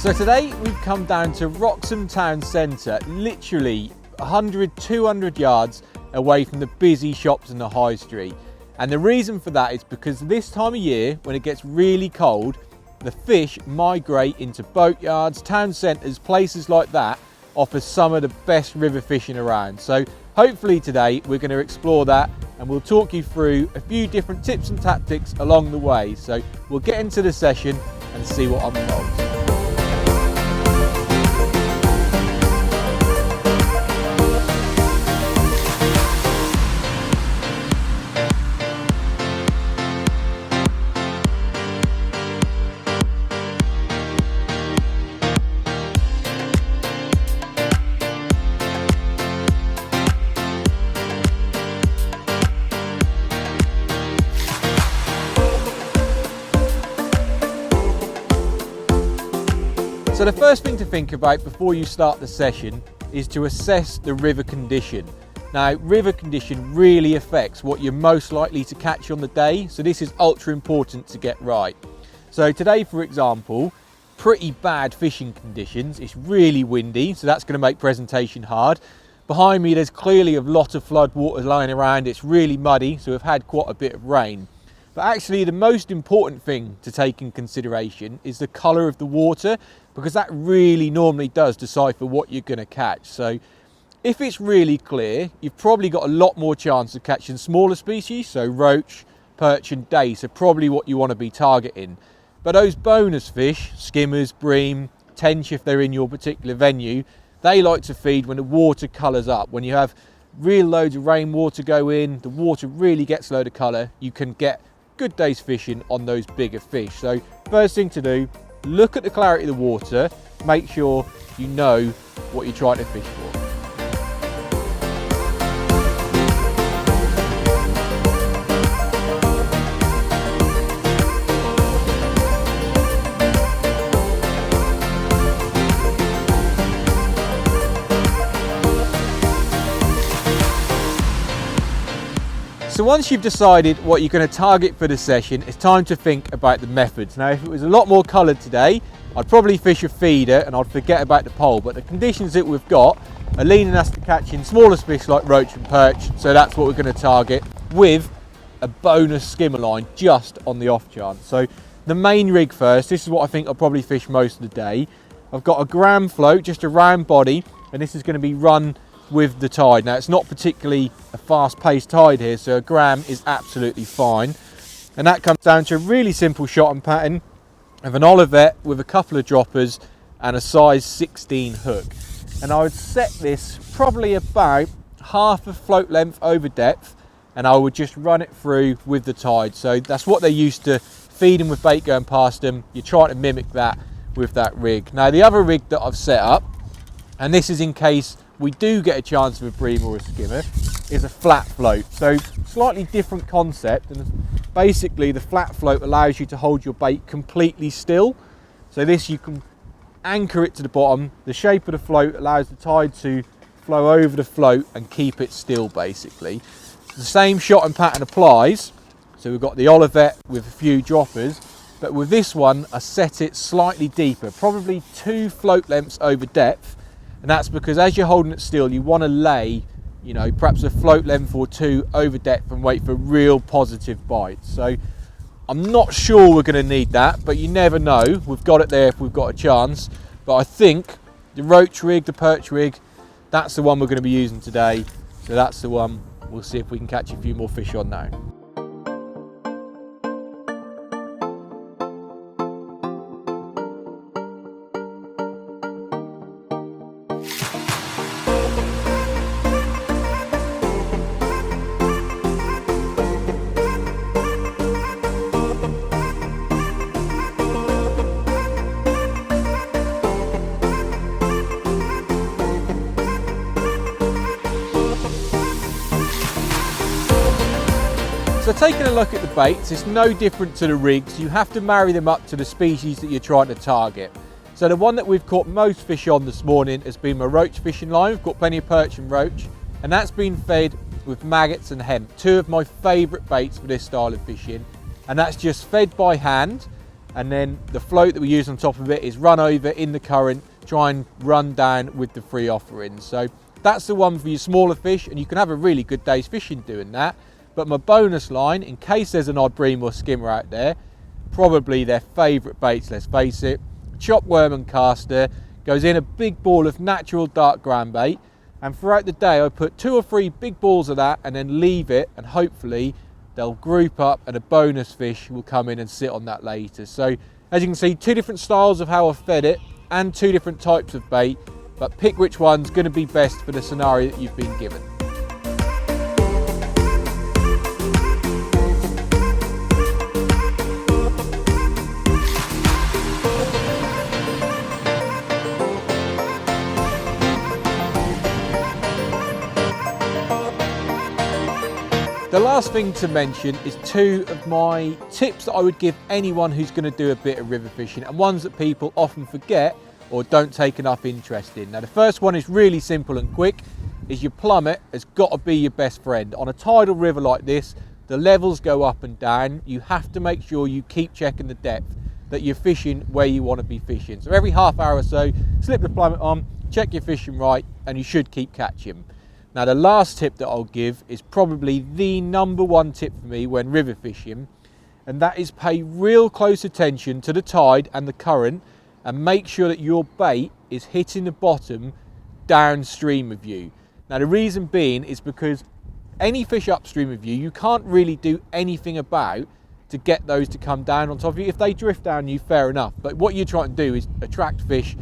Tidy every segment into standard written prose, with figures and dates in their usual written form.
So today we've come down to Wroxham town centre, literally 100, 200 yards away from the busy shops in the high street. And the reason for that is because this time of year, when it gets really cold, the fish migrate into boatyards, town centres, places like that, offer some of the best river fishing around. So hopefully today we're going to explore that and we'll talk you through a few different tips and tactics along the way. So we'll get into the session and see what unfolds. So the first thing to think about before you start the session is to assess the river condition. Now, river condition really affects what you're most likely to catch on the day, so this is ultra important to get right. So today, for example, pretty bad fishing conditions. It's really windy, so that's going to make presentation hard. Behind me, there's clearly a lot of flood water lying around. It's really muddy, so we've had quite a bit of rain. But actually the most important thing to take in consideration is the colour of the water, because that really normally does decipher what you're going to catch. So if it's really clear, you've probably got a lot more chance of catching smaller species, so roach, perch and dace are probably what you want to be targeting. But those bonus fish, skimmers, bream, tench if they're in your particular venue, they like to feed when the water colours up. When you have real loads of rainwater go in, the water really gets a load of colour, you can get good day's fishing on those bigger fish. So first thing to do, look at the clarity of the water, make sure you know what you're trying to fish for. So once you've decided what you're going to target for the session, it's time to think about the methods. Now, if it was a lot more coloured today, I'd probably fish a feeder and I'd forget about the pole, but the conditions that we've got are leaning us to catching smaller fish like roach and perch, so that's what we're going to target with a bonus skimmer line just on the off chance. So the main rig first, this is what I think I'll probably fish most of the day. I've got a gram float, just a round body, and this is going to be run with the tide. Now, it's not particularly a fast-paced tide here, so a gram is absolutely fine. And that comes down to a really simple shot and pattern of an olivet with a couple of droppers and a size 16 hook. And I would set this probably about half a float length over depth, and I would just run it through with the tide. So that's what they're used to feeding with bait going past them. You're trying to mimic that with that rig. Now, the other rig that I've set up, and this is in case we do get a chance of a bream or a skimmer, is a flat float. So slightly different concept, and basically the flat float allows you to hold your bait completely still. So this, you can anchor it to the bottom. The shape of the float allows the tide to flow over the float and keep it still basically. The same shot and pattern applies. So we've got the olivet with a few droppers, but with this one I set it slightly deeper, probably 2 float lengths over depth. And that's because as you're holding it still, you want to lay, you know, perhaps a float length or 2 over depth and wait for real positive bites. So I'm not sure we're going to need that, but you never know. We've got it there if we've got a chance. But I think the roach rig, the perch rig, that's the one we're going to be using today. So that's the one. We'll see if we can catch a few more fish on now. So taking a look at the baits, it's no different to the rigs. You have to marry them up to the species that you're trying to target. So the one that we've caught most fish on this morning has been my roach fishing line. We've caught plenty of perch and roach, and that's been fed with maggots and hemp, two of my favourite baits for this style of fishing. And that's just fed by hand. and then the float that we use on top of it is run over in the current, try and run down with the free offerings. So that's the one for your smaller fish, and you can have a really good day's fishing doing that. But my bonus line, in case there's an odd bream or skimmer out there, probably their favourite baits, let's face it, chop worm and caster, goes in a big ball of natural dark ground bait, and throughout the day I put 2 or 3 big balls of that and then leave it, and hopefully they'll group up and a bonus fish will come in and sit on that later. So as you can see, 2 different styles of how I've fed it and 2 different types of bait, but pick which one's going to be best for the scenario that you've been given. The last thing to mention is 2 of my tips that I would give anyone who's going to do a bit of river fishing, and ones that people often forget or don't take enough interest in. Now the first one is really simple and quick, is your plummet has got to be your best friend. On a tidal river like this, the levels go up and down. You have to make sure you keep checking the depth, that you're fishing where you want to be fishing. So every half hour or so, slip the plummet on, check you're fishing right, and you should keep catching. Now the last tip that I'll give is probably the #1 tip for me when river fishing, and that is pay real close attention to the tide and the current, and make sure that your bait is hitting the bottom downstream of you. Now the reason being is because any fish upstream of you, you can't really do anything about to get those to come down on top of you. If they drift down you, fair enough, but what you're trying to do is attract fish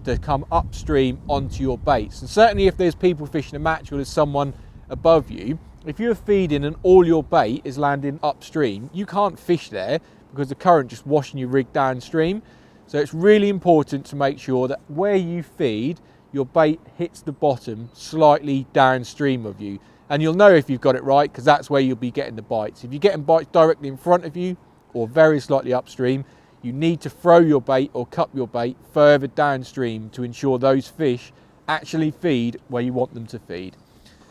to come upstream onto your baits. And certainly if there's people fishing a match or there's someone above you, if you're feeding and all your bait is landing upstream, you can't fish there because the current just washing your rig downstream. So it's really important to make sure that where you feed, your bait hits the bottom slightly downstream of you. And you'll know if you've got it right, because that's where you'll be getting the bites. If you're getting bites directly in front of you or very slightly upstream, you need to throw your bait or cup your bait further downstream to ensure those fish actually feed where you want them to feed.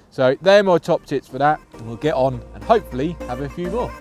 So they're my top tips for that, and we'll get on and hopefully have a few more.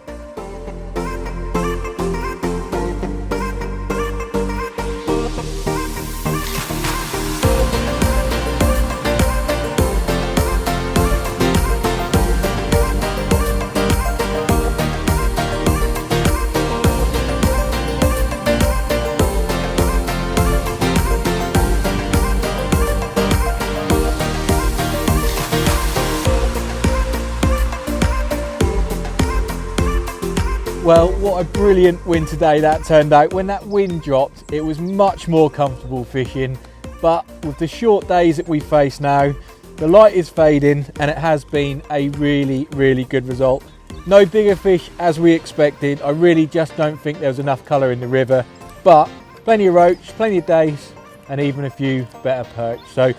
Well, what a brilliant winter day that turned out. When that wind dropped, it was much more comfortable fishing, but with the short days that we face now, the light is fading and it has been a really, really good result. No bigger fish as we expected. I really just don't think there was enough colour in the river, but plenty of roach, plenty of dace, and even a few better perch. So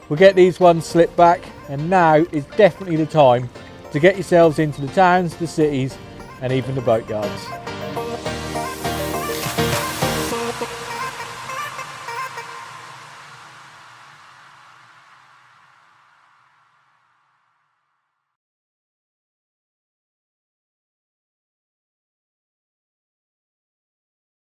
we'll get these ones slipped back, and now is definitely the time to get yourselves into the towns, the cities, and even the boatyards.